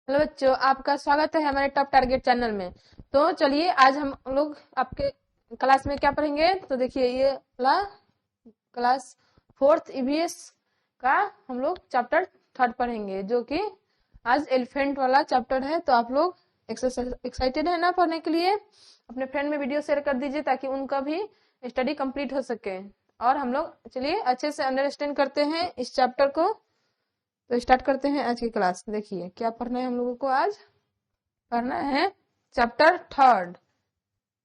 Hello बच्चों, आपका स्वागत है हमारे टॉप टारगेट चैनल में। तो चलिए आज हम लोग आपके क्लास में क्या पढ़ेंगे। तो देखिए ये वाला क्लास 4th ईवीएस का हम लोग चैप्टर 3rd पढ़ेंगे, जो कि आज एलिफेंट वाला चैप्टर है। तो आप लोग एक्साइटेड है ना पढ़ने के लिए? अपने फ्रेंड में वीडियो शेयर कर दीजिए ताकि उनका भी स्टडी कंप्लीट हो सके। और हम लोग चलिए अच्छे से अंडरस्टैंड करते हैं इस चैप्टर को। तो स्टार्ट करते हैं आज की क्लास। देखिए क्या पढ़ना है हम लोगों को। आज पढ़ना है chapter 3rd,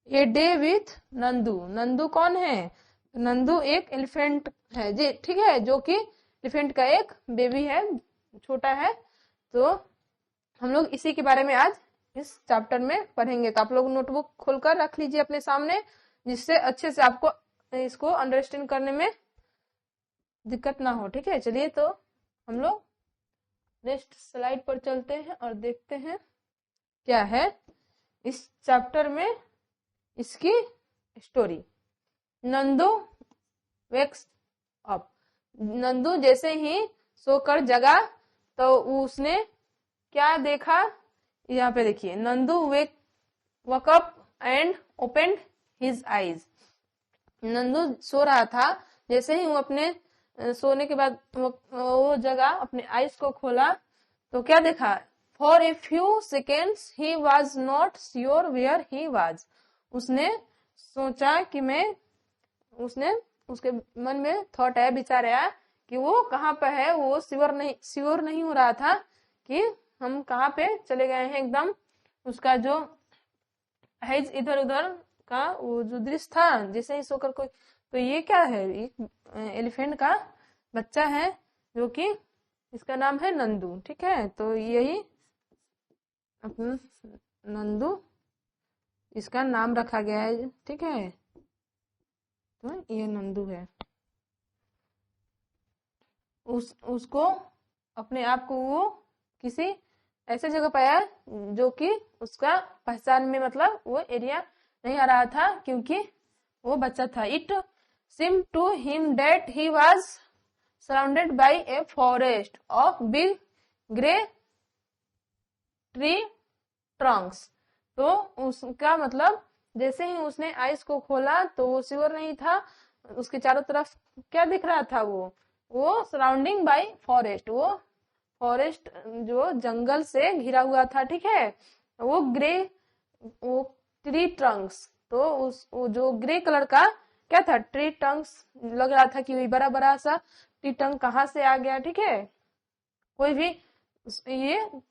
a day with Nandu. Nandu कौन है? नंदू एक एलिफेंट है जी, ठीक है, जो कि एलिफेंट का एक बेबी है, छोटा है। तो हम लोग इसी के बारे में आज इस चैप्टर में पढ़ेंगे। तो आप लोग नोटबुक खोलकर रख लीजिए अपने सामने, जिससे अच्छे से आपको इसको अंडरस्टैंड करने में दिक्कत ना हो। ठीक है, चलिए तो हम लोग नेक्स्ट स्लाइड पर चलते हैं और देखते हैं क्या है इस चैप्टर में इसकी story. Nandu wakes up. Nandu जैसे ही सोकर जगा तो उसने क्या देखा, यहाँ पे देखिए। Nandu woke up and opened his eyes. Nandu सो रहा था, जैसे ही वो अपने सोने के बाद वो जगह अपने आईज को खोला तो क्या देखा? For a few seconds he was not sure where he was. उसने सोचा कि उसने उसके मन में थॉट आया, विचार आया कि वो कहाँ पे है। वो श्योर नहीं हो रहा था कि हम कहाँ पे चले गए हैं। एकदम उसका जो आईज इधर उधर का वो जो दृश्य था, जैसे ही सोकर कोई, तो ये क्या है? एक एलिफेंट का बच्चा है, जो कि इसका नाम है नंदू। ठीक है, तो यही अपना नंदू इसका नाम रखा गया है। ठीक है, तो ये नंदू है। उसको अपने आप को वो किसी ऐसे जगह पाया जो कि उसका पहचान में, मतलब वो एरिया नहीं आ रहा था, क्योंकि वो बच्चा था। It seemed to him that he was surrounded by a forest of big grey tree trunks। तो उसका मतलब जैसे ही उसने आइस को खोला तो वो श्योर नहीं था। उसके चारों तरफ क्या दिख रहा था? वो सराउंडिंग बाय फॉरेस्ट। वो फॉरेस्ट जो जंगल से घिरा हुआ था। ठीक है, वो ट्री ट्रंक्स। तो वो जो ग्रे कलर का क्या था? Tree Trunks. लग रहा था कि बड़ा बड़ा सा ट्री ट्रंक कहाँ से आ गया। ठीक है, कोई भी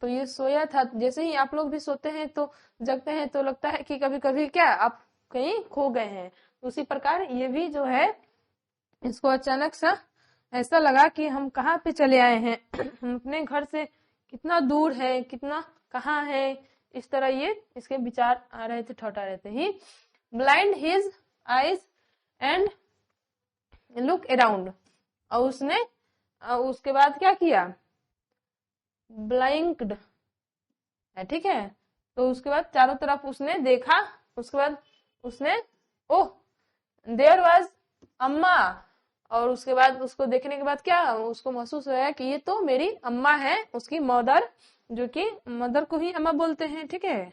ये सोया था। जैसे ही आप लोग भी सोते हैं तो जगते हैं तो लगता है कि कभी कभी क्या आप कहीं खो गए हैं। उसी प्रकार ये भी जो है, इसको अचानक सा ऐसा लगा कि हम कहाँ पे चले आए हैं। हम अपने घर से कितना दूर है, कितना कहाँ है। इस तरह ये इसके विचार आ रहे थे, ठौठा रहे थे। He blind his eyes and look around. और उसने उसके बाद क्या किया? ब्लाइंक्ड है। ठीक है, तो उसके बाद चारों तरफ उसने देखा। उसके बाद उसने ओह देयर वाज अम्मा। और उसके बाद उसको देखने के बाद क्या उसको महसूस हुआ कि ये तो मेरी अम्मा है, उसकी मदर, जो कि मदर को ही अम्मा बोलते हैं। ठीक है,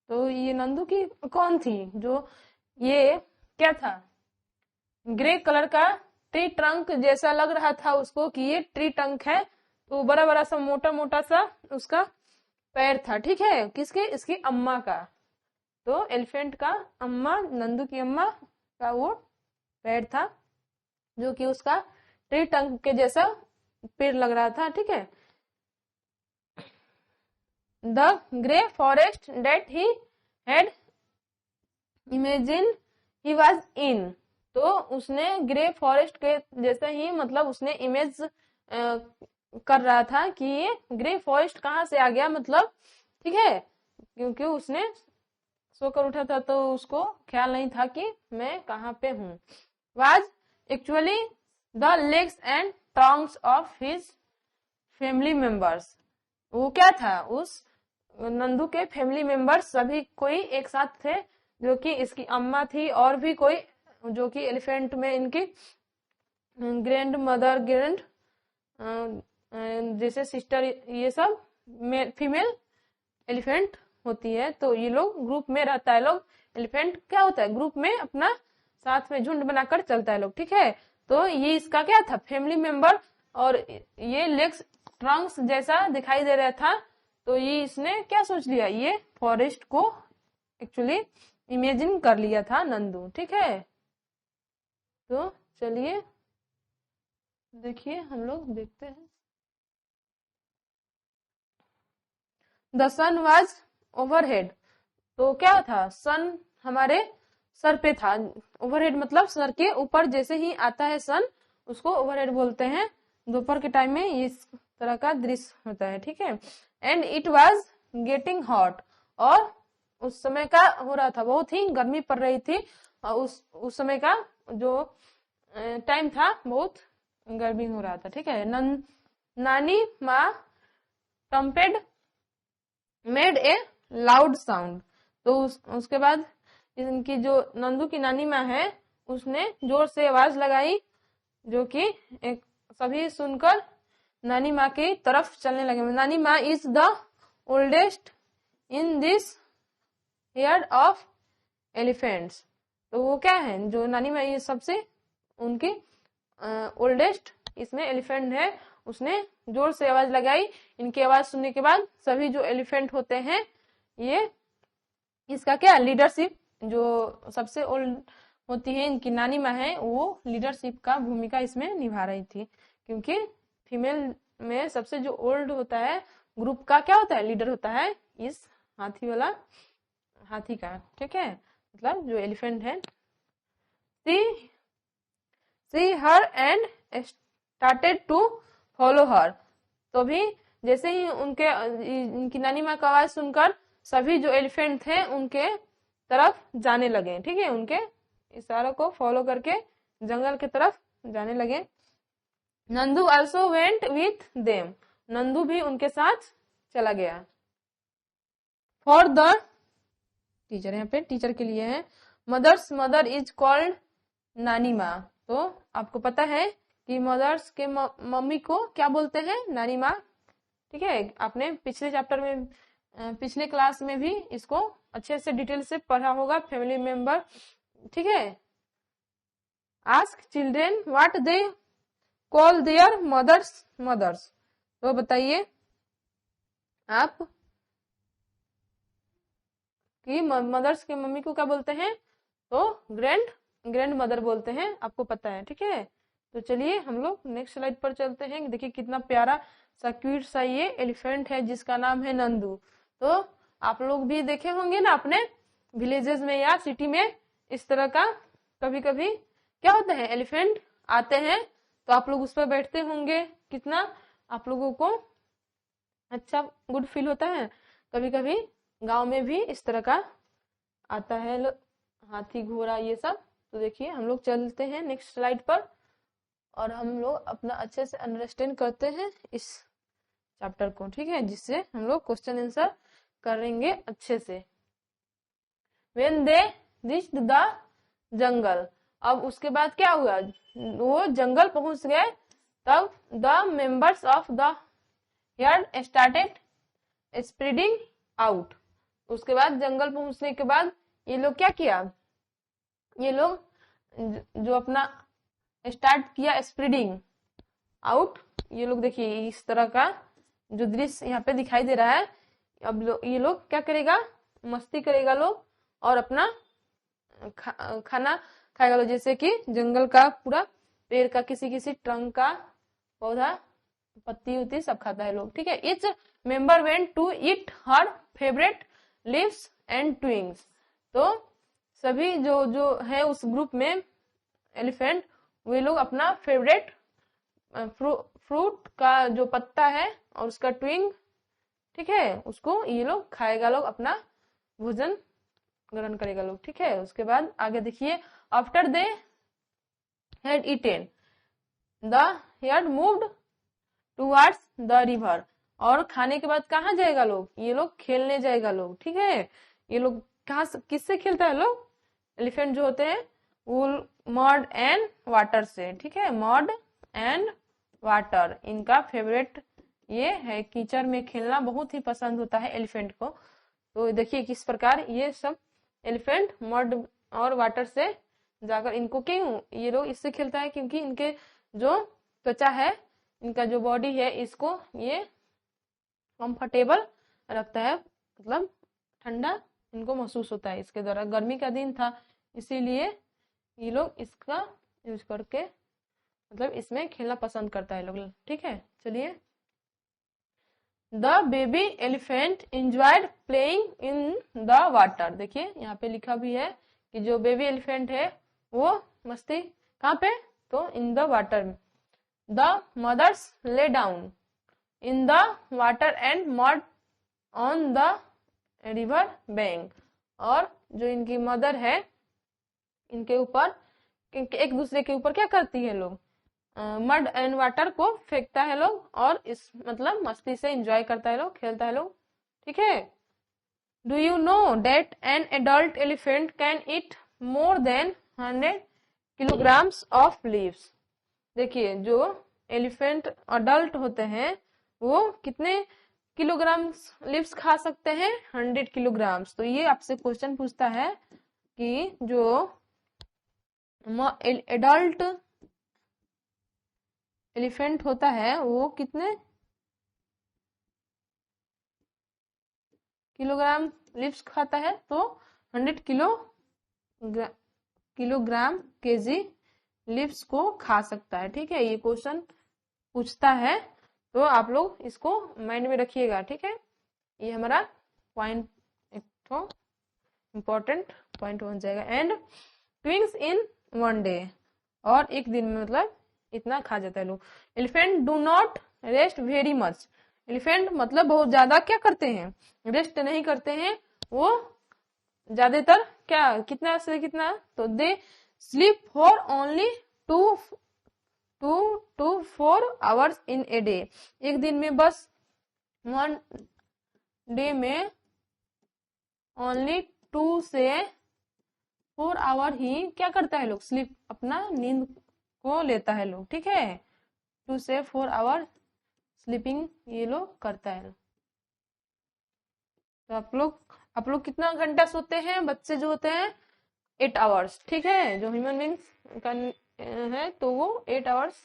तो ये नंदू की कौन थी? जो ये क्या था? ग्रे कलर का ट्री ट्रंक जैसा लग रहा था उसको कि ये ट्री ट्रंक है। तो बड़ा बड़ा सा मोटा मोटा सा उसका पैर था। ठीक है, किसके? इसकी अम्मा का। तो एलिफेंट का अम्मा, नंदू की अम्मा का वो पैर था, जो कि उसका ट्री ट्रंक के जैसा पेड़ लग रहा था। ठीक है, the grey forest that he had imagine he was in. तो उसने ग्रे फॉरेस्ट के जैसे ही, मतलब उसने इमेज कर रहा था कि ये ग्रे फॉरेस्ट कहाँ से आ गया, मतलब। ठीक है, क्योंकि उसने सोकर उठा था तो उसको ख्याल नहीं था कि मैं कहाँ पे हूँ। Was actually the legs and Trunks of his family members. वो क्या था? उस नंदू के फैमिली मेंबर्स सभी कोई एक साथ थे, जो कि इसकी अम्मा थी और भी कोई, जो कि एलिफेंट में इनकी ग्रैंड मदर, ग्रैंड जैसे सिस्टर, ये सब फीमेल एलिफेंट होती है। तो ये लोग ग्रुप में रहता है, लोग एलिफेंट क्या होता है ग्रुप में अपना साथ में झुंड बनाकर चलता है लोग, ठीक है। तो ये इसका क्या था फैमिली मेंबर, और ये लेग्स ट्रंक्स जैसा दिखाई दे रहा था। तो ये इसने क्या सोच लिया, ये फॉरेस्ट को एक्चुअली इमेजिन कर लिया था नंदू, ठीक है। तो चलिए देखिए हम लोग देखते हैं। द सन वाज ओवरहेड, तो क्या था सन हमारे सर पे था। ओवरहेड मतलब सर के ऊपर जैसे ही आता है सन उसको ओवरहेड बोलते हैं। दोपहर के टाइम में इस तरह का दृश्य होता है, ठीक है। And it was getting hot, और उस समय का हो रहा था, बहुत ही गर्मी पड़ रही थी। उस समय का जो टाइम था बहुत गर्मी हो रहा था, ठीक है। नानी माँ trumpet made a loud sound, तो उसके बाद इनकी जो नंदू की नानी माँ है उसने जोर से आवाज लगाई, जो कि एक सभी सुनकर नानी माँ की तरफ चलने लगे। नानी माँ is the oldest in this herd of elephants, तो वो क्या है जो नानी माँ ये सबसे उनकी ओल्डेस्ट इसमें एलिफेंट है। उसने जोर से आवाज लगाई। इनकी आवाज सुनने के बाद सभी जो एलिफेंट होते हैं ये इसका क्या लीडरशिप, जो सबसे ओल्ड होती है इनकी नानी माँ है, वो लीडरशिप का भूमिका इसमें निभा रही थी। क्योंकि फीमेल में सबसे जो ओल्ड होता है ग्रुप का क्या होता है लीडर होता है इस हाथी का, ठीक है, मतलब जो एलिफेंट है। See her and started to follow her, तो भी जैसे ही इनकी नानी माँ का आवाज सुनकर सभी जो एलिफेंट थे उनके तरफ जाने लगे, ठीक है, उनके इशारों को फॉलो करके जंगल की तरफ जाने लगे। Nandu also went with them, Nandu भी उनके साथ चला गया। फॉर द टीचर, यहाँ पे टीचर के लिए है। मदर्स मदर इज कॉल्ड नानी माँ, तो आपको पता है कि मदर्स के मम्मी को क्या बोलते हैं नानी माँ, ठीक है। आपने पिछले चैप्टर में पिछले क्लास में भी इसको अच्छे से डिटेल से पढ़ा होगा, फैमिली मेंबर, ठीक है। Ask children what they call their mothers, तो बताइए आप कि मदर्स के मम्मी को क्या बोलते हैं, तो ग्रैंड मदर बोलते हैं, आपको पता है, ठीक है। तो चलिए हम लोग नेक्स्ट स्लाइड पर चलते हैं। देखिए कितना प्यारा सा क्यूट सा ये एलिफेंट है जिसका नाम है नंदू। तो आप लोग भी देखे होंगे ना अपने विलेजेस में या सिटी में, इस तरह का कभी कभी क्या होता है एलिफेंट आते हैं तो आप लोग उस पर बैठते होंगे, कितना आप लोगों को अच्छा गुड फील होता है। कभी कभी गांव में भी इस तरह का आता है हाथी घोड़ा ये सब। तो देखिए हम लोग चलते हैं नेक्स्ट स्लाइड पर और हम लोग अपना अच्छे से अंडरस्टैंड करते हैं इस चैप्टर को, ठीक है, जिससे हम लोग क्वेश्चन आंसर करेंगे अच्छे से। When they reached the जंगल, अब उसके बाद क्या हुआ, वो जंगल पहुंच गए, तब the members of the heard started spreading out. उसके बाद जंगल पहुंचने के बाद ये लोग क्या किया, ये लोग जो अपना स्टार्ट किया स्प्रेडिंग आउट। ये लोग देखिए इस तरह का जो दृश्य यहाँ पे दिखाई दे रहा है। अब ये लोग क्या करेगा, मस्ती करेगा लोग और अपना खाना खाएगा लोग, जैसे कि जंगल का पूरा पेड़ का किसी ट्रंक का पौधा पत्ती उत्ती सब खाता है लोग, ठीक है। Each member went to eat her favourite leaves and twigs, तो सभी जो है उस ग्रुप में एलिफेंट वे लोग अपना फेवरेट फ्रूट का जो पत्ता है और उसका ट्विंग, ठीक है, उसको ये लोग खाएगा लोग, अपना भोजन ग्रहण करेगा लोग, ठीक है। उसके बाद आगे देखिए, after they had eaten the heard moved towards the river, और खाने के बाद कहाँ जाएगा लोग, ये लोग खेलने जाएगा लोग, ठीक है। ये लोग कहाँ किससे खेलता है लोग, एलिफेंट जो होते हैं वो मड एंड वाटर से, ठीक है, मड एंड वाटर इनका फेवरेट ये है कीचड़ में खेलना बहुत ही पसंद होता है एलिफेंट को। तो देखिए किस प्रकार ये सब एलिफेंट मड और वाटर से जाकर, इनको क्यों ये लोग इससे खेलता है, क्योंकि इनके जो त्वचा है, इनका जो बॉडी है, इसको ये कंफर्टेबल रखता है, मतलब ठंडा इनको महसूस होता है इसके द्वारा। गर्मी का दिन था इसीलिए ये लोग इसका यूज करके मतलब इसमें खेलना पसंद करता है लोग। ठीक है, चलिए। The baby elephant enjoyed playing in the water. देखिए यहाँ पे लिखा भी है कि जो बेबी एलिफेंट है वो मस्ती कहाँ पे, तो in the water. The mothers lay down in the water and mud on the river bank. और जो इनकी मदर है, इनके ऊपर एक दूसरे के ऊपर क्या करती है लोग, मड एंड वाटर को फेंकता है लोग, और इस मतलब मस्ती से एंजॉय करता है लोग, खेलता है लोग। ठीक है। Do you know that an adult elephant can eat more than 100 kilograms of leaves. देखिए जो एलिफेंट अडल्ट होते हैं वो कितने किलोग्राम्स लीव्स खा सकते हैं, 100 किलोग्राम्स। तो ये आपसे क्वेश्चन पूछता है कि जो एडल्ट एलिफेंट होता है वो कितने किलोग्राम लीव्स खाता है, तो 100 किलोग्राम केजी लीव्स को खा सकता है। ठीक है, ये क्वेश्चन पूछता है, तो आप लोग इसको माइंड में रखिएगा। ठीक है, ये हमारा पॉइंट एक तो इम्पोर्टेंट पॉइंट बन जाएगा। एंड ट्विंग्स इन 1 डे, और एक दिन में मतलब इतना खा जाता है लोग। Elephant do not rest very much. Elephant मतलब बहुत ज्यादा क्या करते हैं, रेस्ट नहीं करते हैं वो ज्यादातर, क्या कितना से कितना, तो they sleep for only 2 to 4 hours in a day. एक दिन में बस 1 डे में ओनली 2 से 4 आवर ही क्या करता है लोग, स्लीप अपना नींद को लेता है लोग। ठीक है, 2 से 4 आवर स्लीपिंग ये लोग करता है। तो आप लोग कितना घंटा सोते हैं, बच्चे जो होते हैं 8 आवर्स। ठीक है, जो ह्यूमन बींग्स का है तो वो 8 आवर्स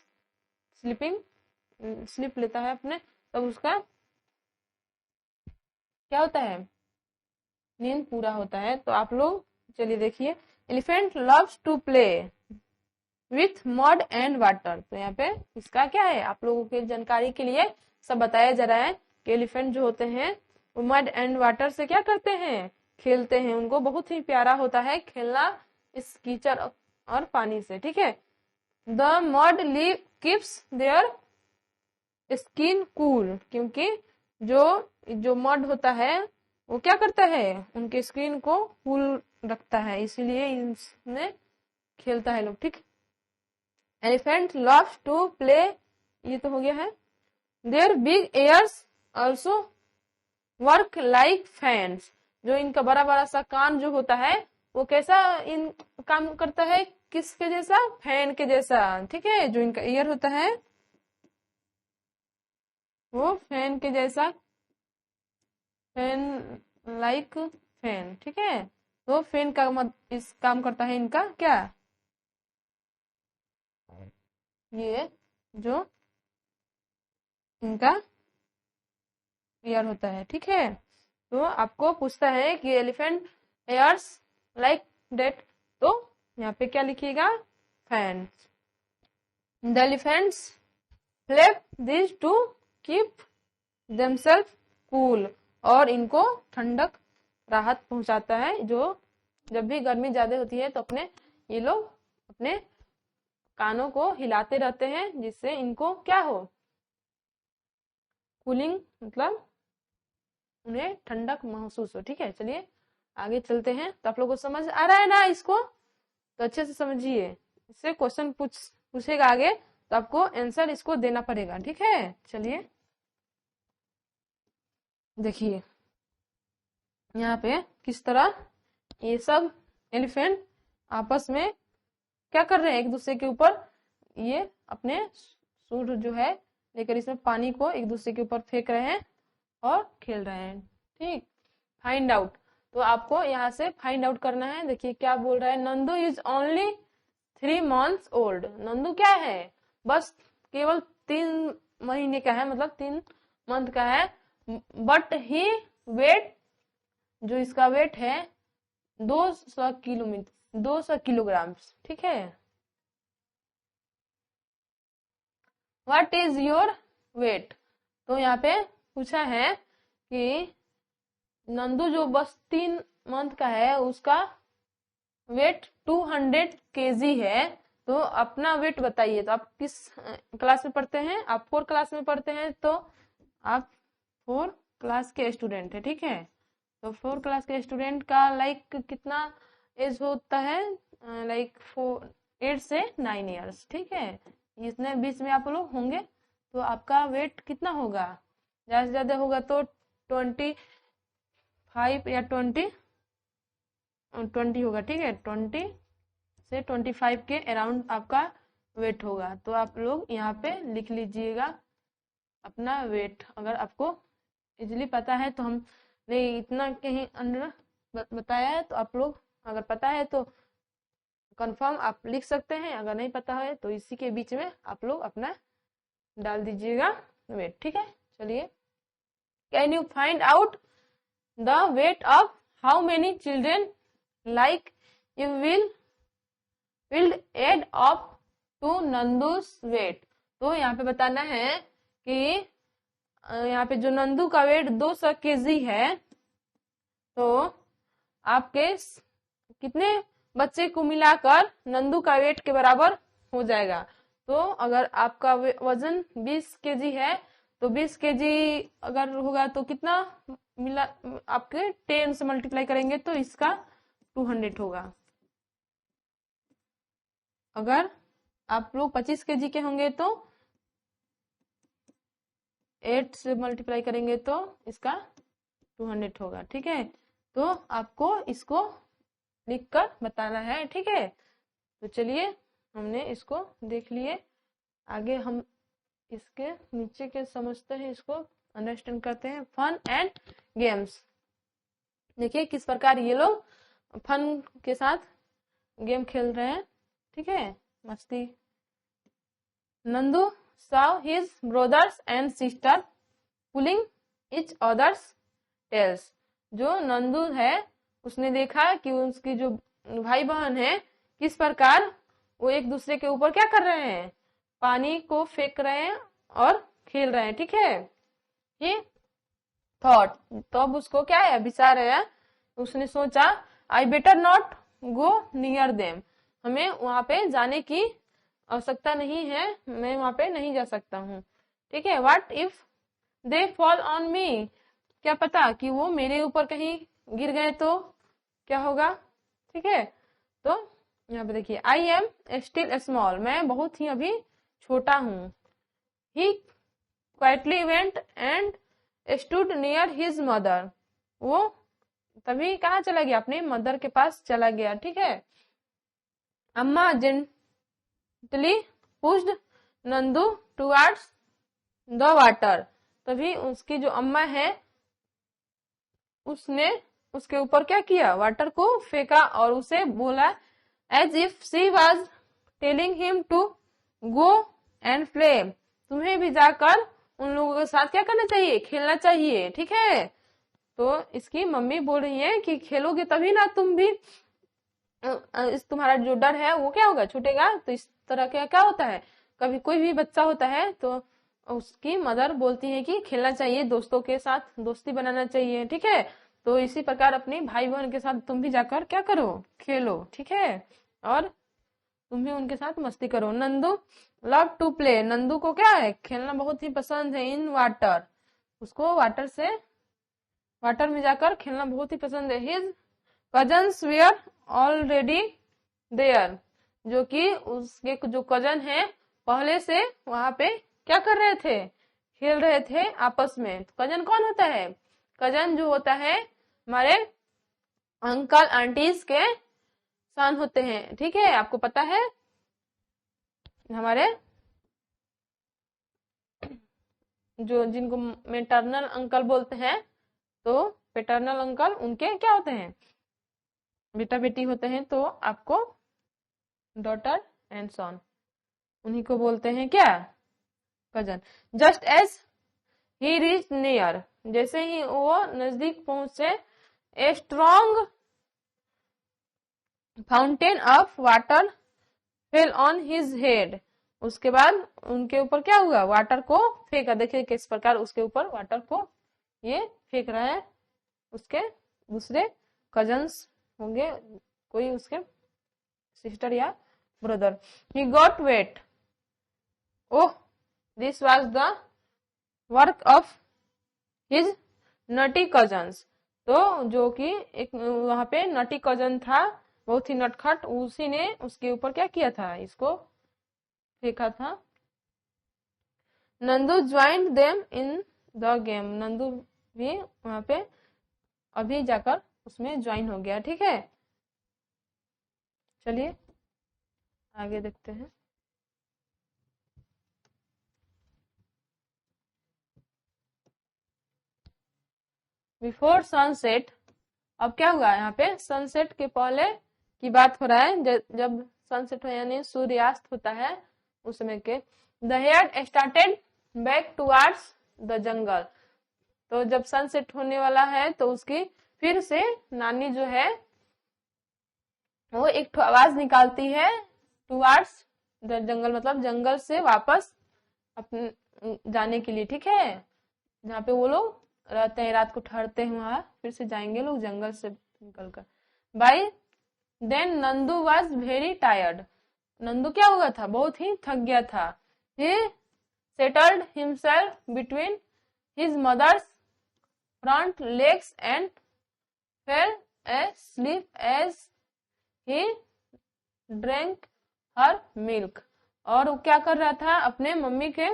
स्लीप लेता है अपने, तब उसका क्या होता है, नींद पूरा होता है। तो आप लोग चलिए देखिए, elephant loves to play with mud and water. तो यहाँ पे इसका क्या है, आप लोगों की जानकारी के लिए सब बताया जा रहा है कि एलिफेंट जो होते हैं वो मड एंड वाटर से क्या करते हैं, खेलते हैं। उनको बहुत ही प्यारा होता है खेलना इस कीचड़ और पानी से। ठीक है, the mud leave keeps their skin cool, क्योंकि जो मड होता है वो क्या करता है, उनके स्किन को कूल रखता है, इसीलिए इसमें खेलता है लोग। ठीक, एलिफेंट लव्स टू प्ले, ये तो हो गया है। Their big ears also work like fans. जो इनका बड़ा बड़ा सा कान जो होता है वो कैसा इन काम करता है, किसके जैसा, फैन के जैसा। ठीक है, जो इनका ईयर होता है वो फैन के जैसा, फैन लाइक फैन। ठीक है, तो फैन का इस काम करता है इनका क्या, ये जो इनका ईयर होता है। ठीक है, तो आपको पूछता है कि एलिफेंट एयर्स लाइक डेट, तो यहाँ पे क्या लिखिएगा, fan. The elephants flap this to keep themselves cool, और इनको ठंडक राहत पहुंचाता है। जो जब भी गर्मी ज्यादा होती है तो ये लोग अपने कानों को हिलाते रहते हैं, जिससे इनको क्या हो, कूलिंग, मतलब उन्हें ठंडक महसूस हो। ठीक है, चलिए आगे चलते हैं। तो आप लोगों को समझ आ रहा है ना इसको, तो अच्छे से समझिए, इससे क्वेश्चन पूछेगा आगे तो आपको आंसर इसको देना पड़ेगा। ठीक है, चलिए देखिए यहाँ पे किस तरह ये सब एलिफेंट आपस में क्या कर रहे हैं, एक दूसरे के ऊपर ये अपने सूंड जो है लेकर इसमें पानी को एक दूसरे के ऊपर फेंक रहे हैं और खेल रहे हैं। ठीक, फाइंड आउट, तो आपको यहाँ से फाइंड आउट करना है। देखिए क्या बोल रहा है, Nandu is only 3 months old. Nandu क्या है, बस केवल 3 महीने का है, मतलब 3 मंथ का है। बट ही वेट, जो इसका वेट है 200 किलोग्राम। ठीक है, व्हाट इज योर वेट, तो यहाँ पे पूछा है कि नंदू जो बस 3 मंथ का है उसका वेट 200 kg है, तो अपना वेट बताइए। तो आप किस क्लास में पढ़ते हैं, आप 4 क्लास में पढ़ते हैं, तो आप 4 क्लास के स्टूडेंट है। ठीक है, तो 4 क्लास के स्टूडेंट का लाइक कितना एज होता है, लाइक 8 से 9 ईयर्स। ठीक है, इतने बीच में आप लोग होंगे, तो आपका वेट कितना होगा, ज्यादा से ज्यादा होगा तो 25 या 20 होगा। ठीक है, 20 से 25 के अराउंड आपका वेट होगा। तो आप लोग यहाँ पे लिख लीजिएगा अपना वेट। अगर आपको इजीली पता है तो हमने इतना कहीं अंदर बताया है, तो आप लोग अगर पता है तो कंफर्म आप लिख सकते हैं, अगर नहीं पता है तो इसी के बीच में आप लोग अपना डाल दीजिएगा वेट। ठीक है, चलिए, can you find out the weight of how many children like you will add up to Nandu's weight. तो यहाँ पे बताना है कि यहाँ पे जो नंदू का वेट 200 kg है, तो आपके कितने बच्चे को मिलाकर नंदू का वेट के बराबर हो जाएगा। तो अगर आपका वजन 20 kg है, तो 20 kg अगर होगा तो कितना मिला, आपके 10 से मल्टीप्लाई करेंगे तो इसका 200 होगा। अगर आप लोग 25 kg के होंगे तो 8 से मल्टीप्लाई करेंगे तो इसका 200 होगा। ठीक है, तो आपको इसको लिखकर बताना है। ठीक है, तो चलिए, हमने इसको देख लिए, आगे हम इसके नीचे के समझते हैं, इसको अंडरस्टैंड करते हैं। फन एंड गेम्स, देखिए किस प्रकार ये लोग फन के साथ गेम खेल रहे हैं। ठीक है, मस्ती। Nandu saw his brothers and sister pulling each other's tails। जो नंदू है उसने देखा कि उसकी जो भाई बहन है किस प्रकार वो एक दूसरे के ऊपर क्या कर रहे हैं, पानी को फेंक रहे हैं और खेल रहे हैं। ठीक है, ये थॉट, तो अब उसको क्या है, विचार है, उसने सोचा I better not go near them, हमें वहां पे जाने की आवश्यकता नहीं है, मैं वहां पे नहीं जा सकता हूँ। ठीक है, what if they fall on me, क्या पता कि वो मेरे ऊपर कहीं गिर गए तो क्या होगा। ठीक है, तो यहाँ पे देखिए, आई एम स्टिल स्मॉल, मैं बहुत ही अभी छोटा हूँ। He quietly went and stood near his mother, वो तभी कहाँ चला गया, अपने मदर के पास चला गया। ठीक है, अम्मा gently pushed Nandu towards the water, तभी उसकी जो अम्मा है उसने उसके ऊपर क्या किया, वाटर को फेंका और उसे बोला as if she was telling him to go and play, तुम्हें भी जाकर उन लोगों के साथ क्या करना चाहिए, खेलना चाहिए। ठीक है, तो इसकी मम्मी बोल रही है कि खेलोगे तभी ना तुम भी, इस तुम्हारा जो डर है वो क्या होगा, छूटेगा। तो इस तरह का क्या होता है, कभी कोई भी बच्चा होता है तो उसकी मदर बोलती है कि खेलना चाहिए, दोस्तों के साथ दोस्ती बनाना चाहिए। ठीक है, तो इसी प्रकार अपने भाई बहन के साथ तुम भी जाकर क्या करो, खेलो। ठीक है, और तुम भी उनके साथ मस्ती करो। Nandu love to play, Nandu को क्या है, खेलना बहुत ही पसंद है। इन वाटर, उसको वाटर में जाकर खेलना बहुत ही पसंद है। His cousins were already there, जो कि उसके जो कजन है पहले से वहां पे क्या कर रहे थे, खेल रहे थे आपस में। कजन कौन होता है, कजन जो होता है हमारे अंकल आंटीज के सन होते हैं। ठीक है, आपको पता है, हमारे जो जिनको मेटरनल अंकल बोलते हैं, तो पेटर्नल अंकल उनके क्या होते हैं, बेटा बेटी होते हैं, तो आपको डॉटर एंड सन, उन्हीं को बोलते हैं क्या, cousin. Just as he reach near, जैसे ही वो नजदीक पहुंचे, a strong fountain of water fell on his head, उसके बाद उनके ऊपर क्या हुआ, वाटर को फेंका। देखिए किस प्रकार उसके ऊपर वाटर को ये फेंक रहा है, उसके दूसरे कजन्स होंगे, कोई उसके सिस्टर या brother. He got wet, oh this was the work of his nutty cousins, तो जो कि एक वहां पे नटी कजन था, बहुत ही नटखट, उसी ने उसके ऊपर क्या किया था, इसको फेंका था। Nandu joined them in the game, Nandu भी वहां पे अभी जाकर उसमें ज्वाइन हो गया। ठीक है, चलिए आगे देखते हैं। बिफोर सनसेट, अब क्या हुआ यहाँ पे, सनसेट के पहले की बात हो रहा है, जब सनसेट हो यानी सूर्यास्त होता है उस समय के। The herd started back towards the jungle, तो जब सनसेट होने वाला है तो उसकी फिर से नानी जो है वो एक आवाज निकालती है, टुवर्ड्स द जंगल, मतलब जंगल से वापस अपने जाने के लिए। ठीक है, जहाँ पे वो लोग रहते हैं, रात को ठहरते हैं, वहां फिर से जाएंगे लोग जंगल से निकल कर। By then Nandu was very tired, Nandu क्या हुआ था, बहुत ही थक गया था। He settled himself between his mother's front legs and fell asleep as he drank her milk, और वो क्या कर रहा था, अपने मम्मी के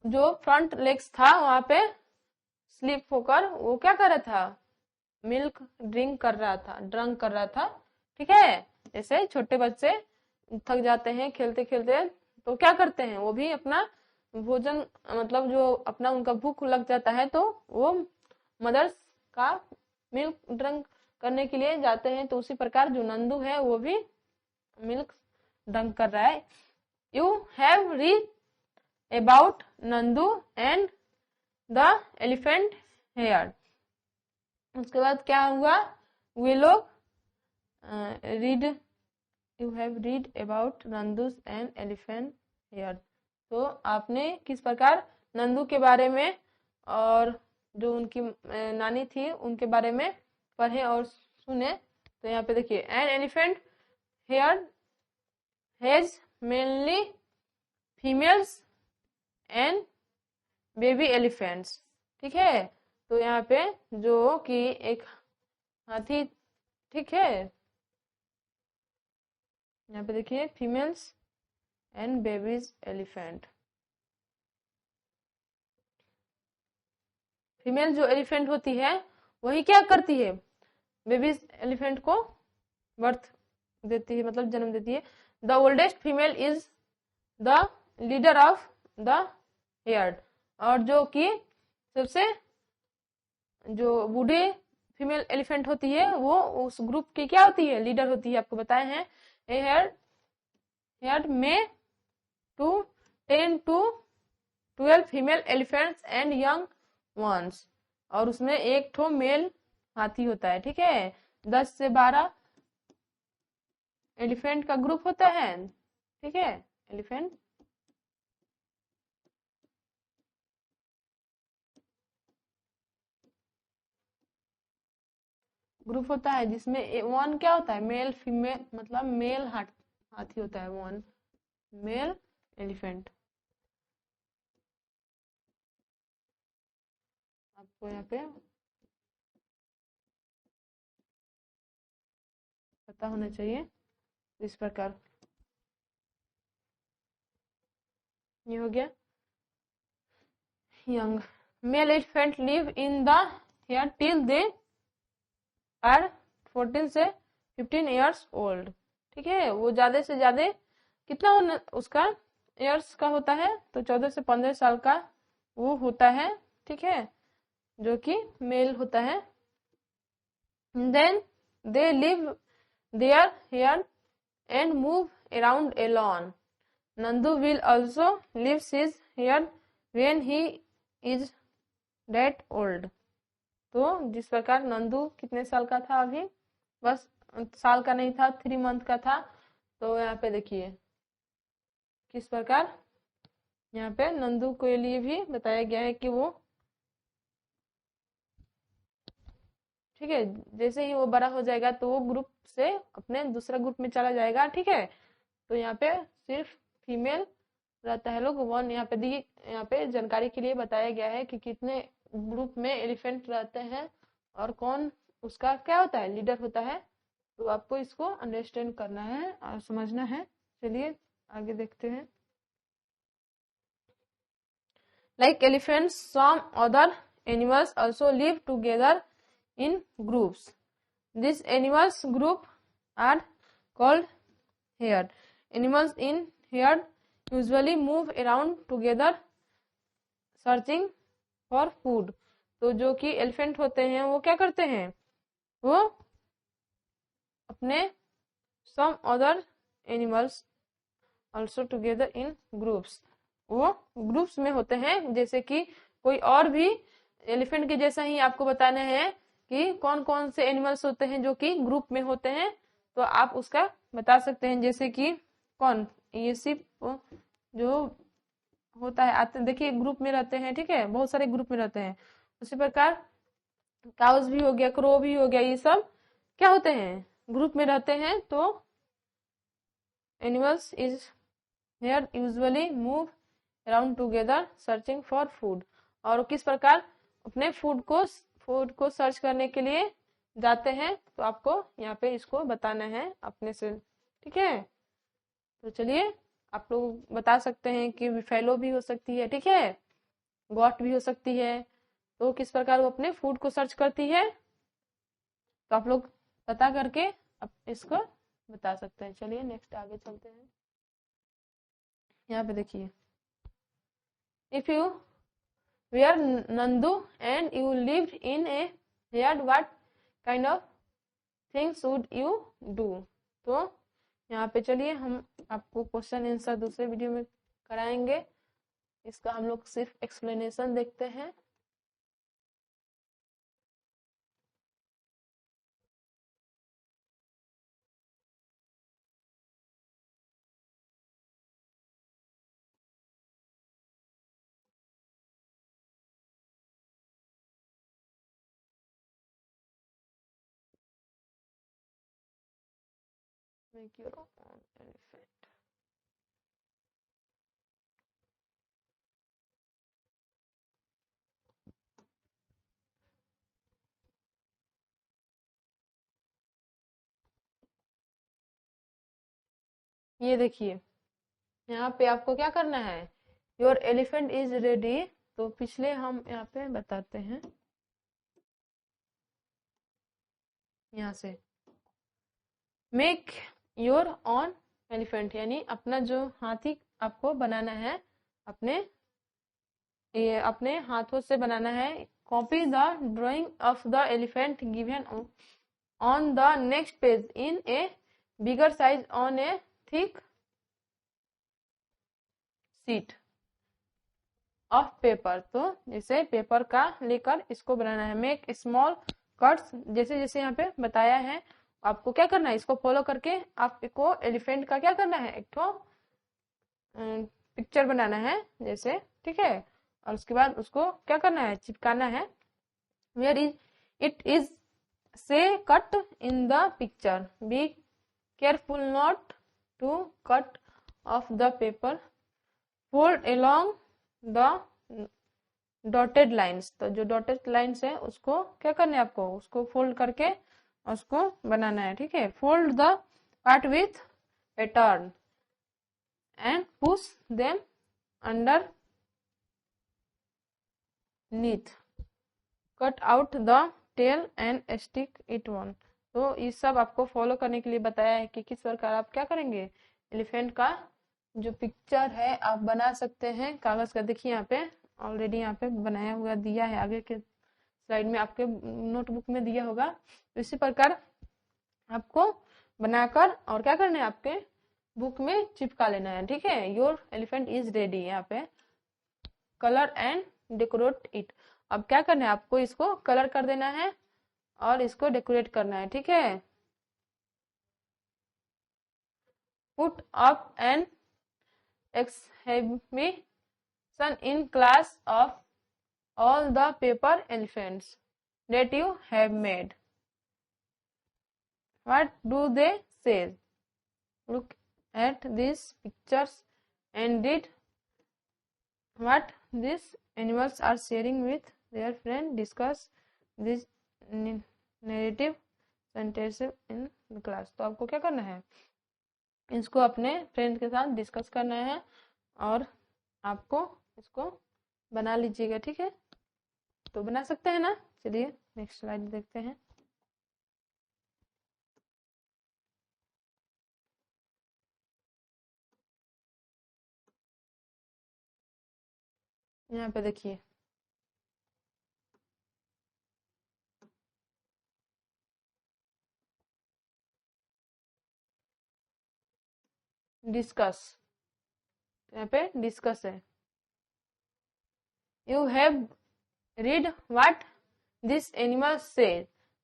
जो फ्रंट लेग्स था वहां पे स्लीप होकर वो क्या कर रहा था, मिल्क ड्रिंक कर रहा था, ड्रंक कर रहा था। ठीक है, जैसे छोटे बच्चे थक जाते हैं खेलते खेलते, तो क्या करते हैं, वो भी अपना भोजन, मतलब जो अपना उनका भूख लग जाता है तो वो मदर्स का मिल्क ड्रंक करने के लिए जाते हैं। तो उसी प्रकार जो नंदू है वो भी मिल्क ड्रंक कर रहा है। You have read about Nandu and the elephant herd, उसके बाद क्या हुआ, वे लोग read, you have read about Nandu and elephant herd, तो आपने किस प्रकार नंदू के बारे में और जो उनकी नानी थी उनके बारे में पढ़े और सुने। तो यहाँ पे देखिए, an elephant herd has mainly females and baby elephants. ठीक है, तो यहाँ पे जो कि एक हाथी, ठीक है, यहाँ पे देखिए females and babies elephant, female जो एलिफेंट होती है वही क्या करती है, बेबीज एलिफेंट को बर्थ देती है, मतलब जन्म देती है। The oldest female is the leader of the herd, और जो कि सबसे जो बूढ़ी फीमेल एलिफेंट होती है वो उस ग्रुप की क्या होती है, लीडर होती है। आपको बताए हैं, हेयर में 10 to 12 female elephants and young ones, और उसमें एक ठो मेल हाथी होता है। ठीक है, 10 से 12 एलिफेंट का ग्रुप होता है। ठीक है, एलिफेंट ग्रुप होता है जिसमें वन क्या होता है, मेल फीमेल, मतलब मेल हाथी होता है, वन मेल एलिफेंट। आपको यहाँ पे पता होना चाहिए इस प्रकार। ये हो गया young male elephant live in the herd till they are 14 से 15 ईयर्स ओल्ड। ठीक है, वो ज्यादा से ज्यादा कितना होना उसका ईयर्स का होता है, तो 14 से 15 साल का वो होता है, ठीक है, जो कि मेल होता है। Then they leave their herd and move around alone. Nandu will also leaves his herd when he is that old. तो जिस प्रकार नंदू कितने साल का था अभी, बस साल का नहीं था, 3 मंथ का था। तो यहाँ पे देखिए किस प्रकार यहाँ पे नंदू के लिए भी बताया गया है कि वो, ठीक है, जैसे ही वो बड़ा हो जाएगा तो वो ग्रुप से अपने दूसरा ग्रुप में चला जाएगा, ठीक है। तो यहाँ पे सिर्फ फीमेल रहता है लोग। वन यहाँ पे दी, यहाँ पे जानकारी के लिए बताया गया है कि कितने ग्रुप में एलिफेंट रहते हैं और कौन उसका क्या होता है, लीडर होता है। तो आपको इसको अंडरस्टैंड करना है और समझना है। चलिए आगे देखते हैं। Like elephants, some other animals also live together in groups. These animals group are called herd. Animals in herd usually move around together searching for food. तो जो कि एलिफेंट होते हैं वो क्या करते हैं, वो अपने some other animals also together in groups, वो ग्रुप्स में होते हैं। जैसे कि कोई और भी एलिफेंट के जैसा ही आपको बताना है कि कौन कौन से एनिमल्स होते हैं जो कि ग्रुप में होते हैं, तो आप उसका बता सकते हैं। जैसे कि कौन, ये सिर्फ जो होता है, आते देखिए ग्रुप में रहते हैं, ठीक है, बहुत सारे ग्रुप में रहते हैं। उसी प्रकार काउस भी हो गया, क्रो भी हो गया, ये सब क्या होते हैं, ग्रुप में रहते हैं। तो animals is here usually move around together searching for food. और किस प्रकार अपने फूड को सर्च करने के लिए जाते हैं, तो आपको यहाँ पे इसको बताना है अपने से, ठीक है। तो चलिए आप लोग बता सकते हैं कि बिफेलो भी हो सकती है, ठीक है, गॉट भी हो सकती है। तो किस प्रकार वो अपने फूड को सर्च करती है, तो आप लोग पता करके आप इसको बता सकते हैं। चलिए नेक्स्ट आगे चलते हैं। यहाँ पे देखिए, if you were Nandu and you lived in a yard, what kind of things would you do? तो यहाँ पे चलिए हम आपको क्वेश्चन आंसर दूसरे वीडियो में कराएंगे, इसका हम लोग सिर्फ एक्सप्लेनेशन देखते हैं। Make your own elephant. ये देखिए यहाँ पे आपको क्या करना है, योर एलिफेंट इज रेडी। तो पिछले हम यहाँ पे बताते हैं, यहाँ से मेक योर ऑन एलिफेंट, यानी अपना जो हाथी आपको बनाना है, अपने हाथों से बनाना है। Copy the drying of the elephant given on the next page in A bigger size on A thick sheet of paper. तो जैसे पेपर का लेकर इसको बनाना है। मेक स्मॉल कट्स, जैसे जैसे यहाँ पे बताया है आपको क्या करना है, इसको फॉलो करके आपको एलिफेंट का क्या करना है, एक तो पिक्चर बनाना है जैसे, ठीक है। और उसके बाद उसको क्या करना है, चिपकाना है। Where is it is say cut in the picture, be careful not to cut off the paper, fold along the dotted lines. तो जो डॉटेड लाइन्स है उसको क्या करना है आपको, उसको फोल्ड करके उसको बनाना है, ठीक है। Fold the part with a turn and push them underneath, cut out the tail and stick it one. तो ये सब आपको फॉलो करने के लिए बताया है कि किस प्रकार आप क्या करेंगे, एलिफेंट का जो पिक्चर है आप बना सकते हैं कागज का। देखिए यहाँ पे ऑलरेडी यहाँ पे बनाया हुआ दिया है, आगे के स्लाइड में आपके नोटबुक में दिया होगा। तो इसी प्रकार आपको बनाकर और क्या करना है, आपके बुक में चिपका लेना है। ठीक है, योर एलिफेंट इज रेडी। यहाँ पे कलर एंड डेकोरेट इट। अब क्या करना है, आपको इसको कलर कर देना है और इसको डेकोरेट करना है। ठीक है, put up an exhibition in class of all the paper elephants that you have made. What do they say? Look at these pictures and read what these animals are sharing with their friend. Discuss this narrative sentence in the class. तो आपको क्या करना है, इसको अपने friend के साथ discuss करना है और आपको इसको बना लीजिएगा। ठीक है, तो बना सकते हैं ना। चलिए नेक्स्ट स्लाइड देखते हैं। यहाँ पे देखिए डिस्कस, यहाँ पे डिस्कस है। You have read what this animal से।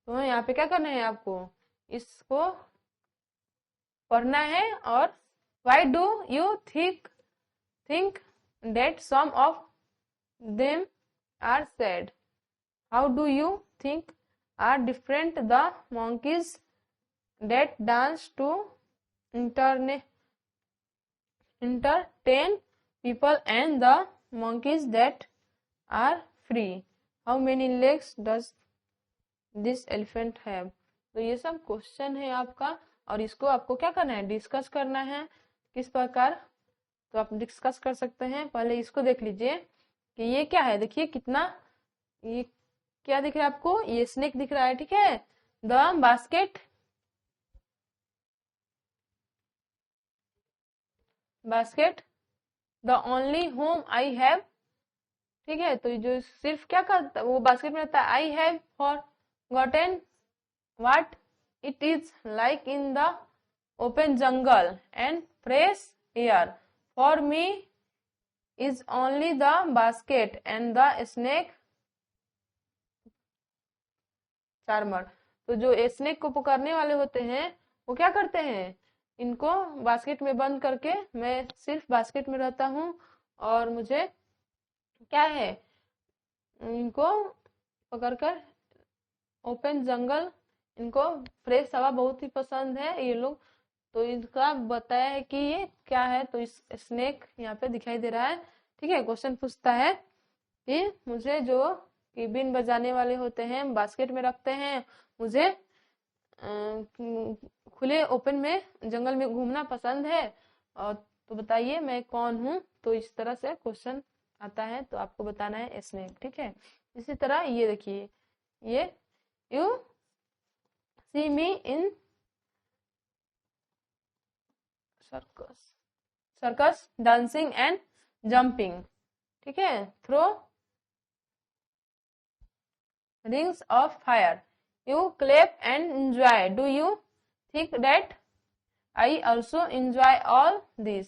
तो यहाँ पे क्या करना है, आपको इसको पढ़ना है। और why do you think that some of them are sad? How do you think are different the monkeys that dance to entertain people and the monkeys that are free? How many legs does this elephant have? तो ये सब question है आपका, और इसको आपको क्या करना है, डिस्कस करना है। किस प्रकार, तो आप डिस्कस कर सकते हैं। पहले इसको देख लीजिए कि ये क्या है। देखिए कितना, ये क्या दिख रहा है आपको, ये स्नेक दिख रहा है। ठीक है, the basket the only home I have. ठीक है, तो जो सिर्फ क्या करता, वो बास्केट में रहता है। I have for gotten what it is like in the open jungle and fresh air. For me is only the basket and the snake charmer. तो जो स्नेक को पकड़ने वाले होते हैं वो क्या करते हैं, इनको बास्केट में बंद करके, मैं सिर्फ बास्केट में रहता हूँ और मुझे क्या है, इनको पकड़कर ओपन जंगल, इनको फ्रेश हवा बहुत ही पसंद है ये लोग। तो इनका बताया है कि ये क्या है, तो इस स्नेक यहाँ पे दिखाई दे रहा है। ठीक है, क्वेश्चन पूछता है कि मुझे जो कि बीन बजाने वाले होते हैं बास्केट में रखते हैं, मुझे खुले ओपन में जंगल में घूमना पसंद है, और तो बताइए मैं कौन हूँ। तो इस तरह से क्वेश्चन आता है, तो आपको बताना है स्नेक। ठीक है, इसी तरह ये देखिए, ये you see me in circus dancing and jumping. ठीक है, throw rings of fire. You clap and enjoy. Do you think that I also enjoy all this?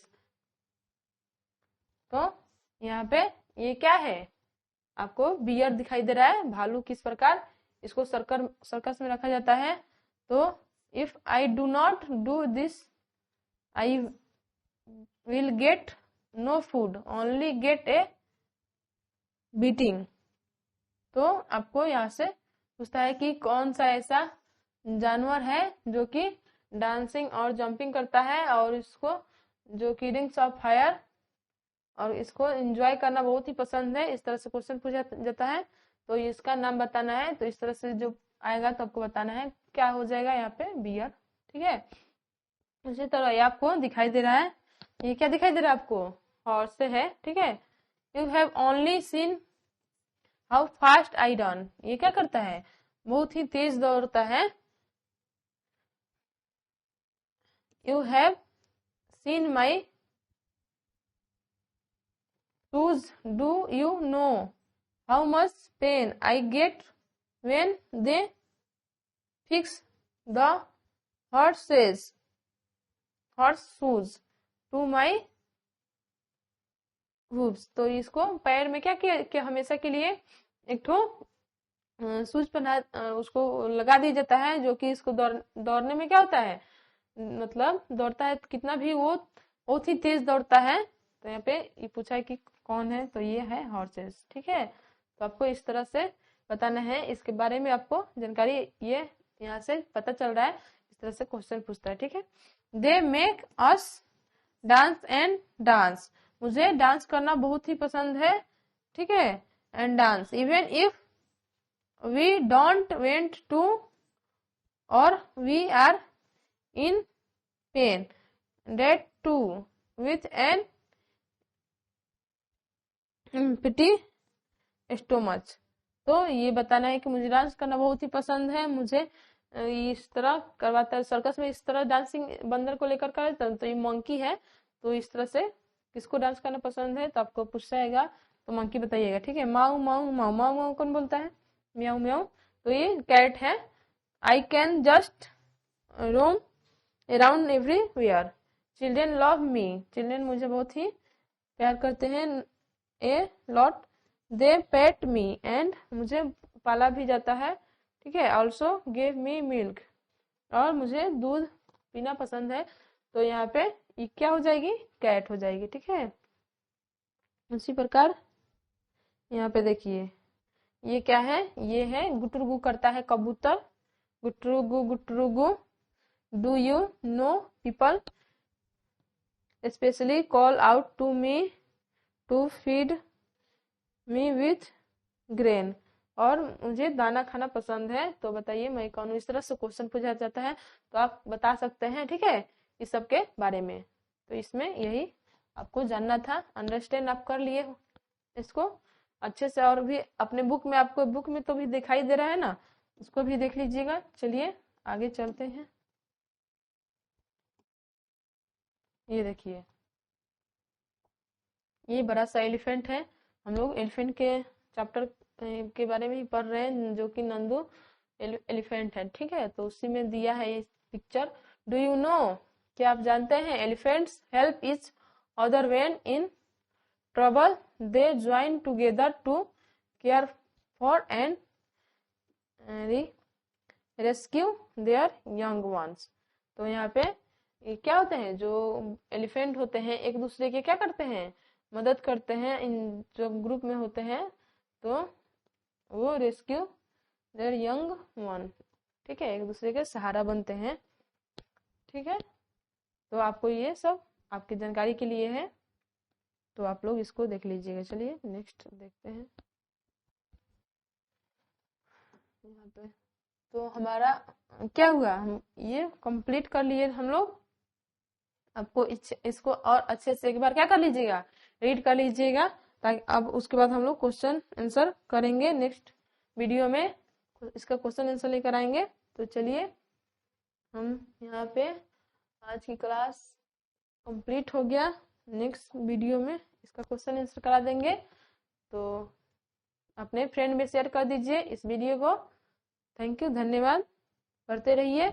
तो यहाँ पे ये क्या है, आपको बियर दिखाई दे रहा है, भालू किस प्रकार इसको सर्कस में रखा जाता है। तो if I do not do this, I will get no food, only get a beating. तो आपको यहाँ से पूछता है कि कौन सा ऐसा जानवर है जो कि डांसिंग और जंपिंग करता है, और इसको जो कि रिंग्स ऑफ फायर, और इसको एंजॉय करना बहुत ही पसंद है। इस तरह से क्वेश्चन पूछा जाता है, तो इसका नाम बताना है। तो इस तरह से जो आएगा तो आपको बताना है क्या हो जाएगा यहाँ पे, बियर। ठीक है, उसी तरह ये आपको दिखाई दे रहा है, ये क्या दिखाई दे रहा है आपको, हॉर्स है। ठीक है, you have only seen how fast I run. ये क्या करता है, बहुत ही तेज दौड़ता है। You have seen my shoes, do you know how much pain I get when they fix the horse shoes to my hooves. तो इसको पैर में क्या किया हमेशा के लिए एक ठो शूज पहना उसको लगा दिया जाता है, जो कि इसको दौड़ने में क्या होता है, मतलब दौड़ता है कितना भी वो बहुत ही तेज दौड़ता है। तो यहाँ पे ये पूछा है कि कौन है, तो ये है हॉर्सेस। ठीक है, तो आपको इस तरह से बताना है, इसके बारे में आपको जानकारी ये यहाँ से पता चल रहा है, इस तरह से क्वेश्चन पूछता है। ठीक है, they make us dance and dance, मुझे डांस करना बहुत ही पसंद है। ठीक है, and dance even if we don't want to और we are in pain date to with an pity stomach. तो ये बताना है कि मुझे डांस करना बहुत ही पसंद है, मुझे इस तरह करवाता है सर्कस में, इस तरह डांसिंग बंदर को लेकर कर, तो ये मंकी है। तो इस तरह से किसको डांस करना पसंद है, तो आपको पूछा जाएगा, तो मंकी बताइएगा। ठीक है, माऊ माऊ माऊ माऊ माऊ कौन बोलता है, म्याऊ म्याऊ, तो ये कैट है। I can just roam around everywhere, children love me, children मुझे बहुत ही प्यार करते हैं। A lot, they pet me and, मुझे पाला भी जाता है। ठीक है, ऑल्सो गिव मी मिल्क, और मुझे दूध पीना पसंद है। तो यहाँ पे ये क्या हो जाएगी, कैट हो जाएगी। ठीक है, उसी प्रकार यहाँ पे देखिए ये क्या है, ये है गुटरुगु करता है कबूतर, गुटरुगु गुटरुगु। Do you know people specially call out to me to feed me with grain, और मुझे दाना खाना पसंद है, तो बताइए मैं कौन हूँ। इस तरह से क्वेश्चन पूछा जाता है, तो आप बता सकते हैं। ठीक है, इस सब के बारे में, तो इसमें यही आपको जानना था। अंडरस्टैंड आप कर लिए इसको अच्छे से, और भी अपने बुक में, आपको बुक में तो भी दिखाई दे रहा है ना, उसको भी देख लीजिएगा। चलिए आगे चलते हैं। ये देखिए ये बड़ा सा एलिफेंट है, हम लोग एलिफेंट के चैप्टर के बारे में ही पढ़ रहे हैं, जो कि नंदू एलिफेंट है। ठीक है, तो उसी में दिया है ये पिक्चर। डू यू नो, क्या आप जानते हैं, elephants help each other when in trouble, they join together to care for and rescue their young ones. तो यहाँ पे ये क्या होते हैं, जो एलिफेंट होते हैं एक दूसरे के क्या करते हैं, मदद करते हैं। इन जब ग्रुप में होते हैं तो वो रेस्क्यू देयर यंग वन। ठीक है, एक दूसरे के सहारा बनते हैं। ठीक है, तो आपको ये सब आपकी जानकारी के लिए है, तो आप लोग इसको देख लीजिएगा। चलिए नेक्स्ट देखते हैं यहाँ पे। तो हमारा क्या हुआ, हम ये कंप्लीट कर लिए हम लोग। आपको इसको और अच्छे से एक बार क्या कर लीजिएगा, रीड कर लीजिएगा, ताकि अब उसके बाद हम लोग क्वेश्चन आंसर करेंगे। नेक्स्ट वीडियो में इसका क्वेश्चन आंसर लेकर आएंगे। तो चलिए हम यहाँ पे आज की क्लास कंप्लीट हो गया, नेक्स्ट वीडियो में इसका क्वेश्चन आंसर करा देंगे। तो अपने फ्रेंड में शेयर कर दीजिए इस वीडियो को। थैंक यू, धन्यवाद, पढ़ते रहिए।